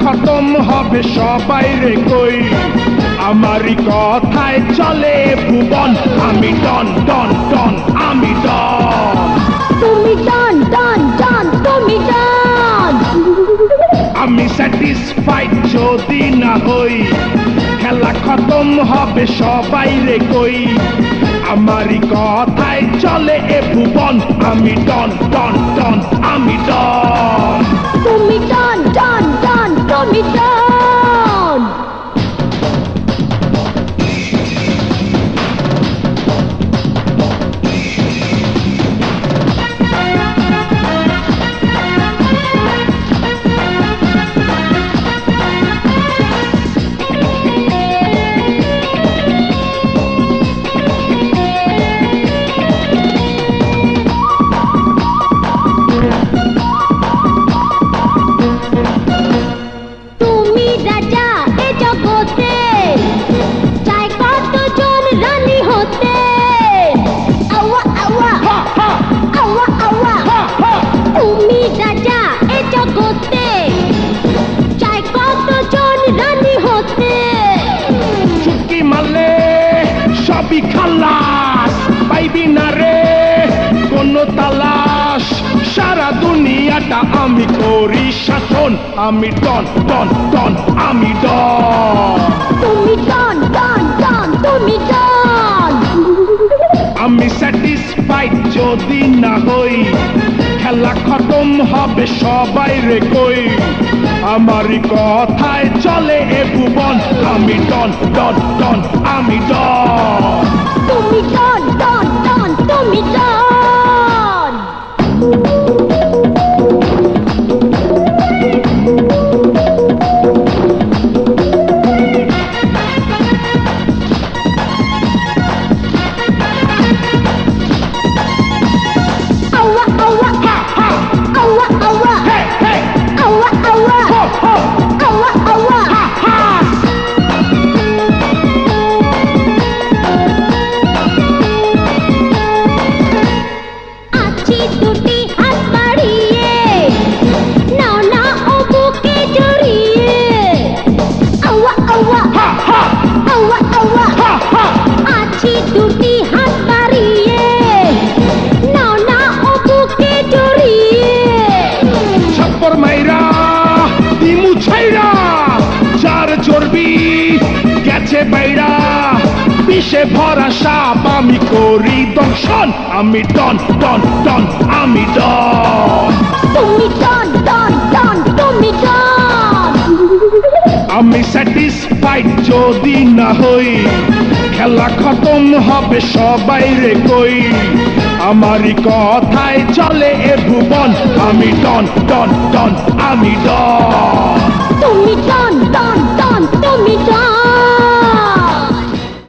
খতম হবে সবাই রে কই, আমারই কথায় চলে ভুবন। আমি ডন ডন ডন, আমি ডন। তুমি ডন ডন ডন, তুমি ডন। আমি স্যাটিসফাইড যদি না হই, খেলা খতম হবে সবাই রে কই, আমারই কথায় চলে এ ভুবন। আমি ডন ডন ডন, আমি ডন। তুমি ডন ডন ডন, তুমি ডন। তুমি রাজা এ জগতে, চাই কতজন রানী হতে। আওয়া আওয়া হা হা আওয়া আওয়া, হা হা। তুমি রাজা এ জগতে, চাই কতজন রানী হতে। চুটকি মারলে সবই খালাস, পাইবি না রে কোনো তালাশ। সারা দুনিয়াটা আমি করি শাসন। আমি ডন ডন ডন, আমি ডন। তুমি ডন ডন ডন, তুমি ডন। আমি স্যাটিসফাইড যদি না হই, খেলা খতম হবে সবাই রে কই, আমারই কথায় চলে এ ভুবন। আমি ডন ডন ডন, আমি ডন। তুমি ডন ডন ডন, তুমি ডন। আওয়া আওয়া হা হা আওয়া আওয়া হে হে আওয়া আওয়া হো হো আওয়া আওয়া। হা হা। আছি দুটি হাত বাড়িয়ে, নাও না ও বুকে জড়িয়ে। আওয়া আওয়া হা হা আওয়া আওয়া। হা হা। আছি দুটি হাত বাড়িয়ে, নাও না ও বুকে জড়িয়ে। ছাপ্পর মাইরা দিমু ছাইরা, যার চর্বি গেছে বাইরা, বিষে ভরা সাপ আমি করি দংশন। আমি ডন ডন ডন, আমি ডন। তুমি ডন ডন ডন, তুমি ডন। আমি স্যাটিসফাইড যদি না হই, খেলা খতম হবে সবাই রে কই, আমারই কথায় চলে এ ভুবন। আমি ডন ডন ডন, আমি ডন। তুমি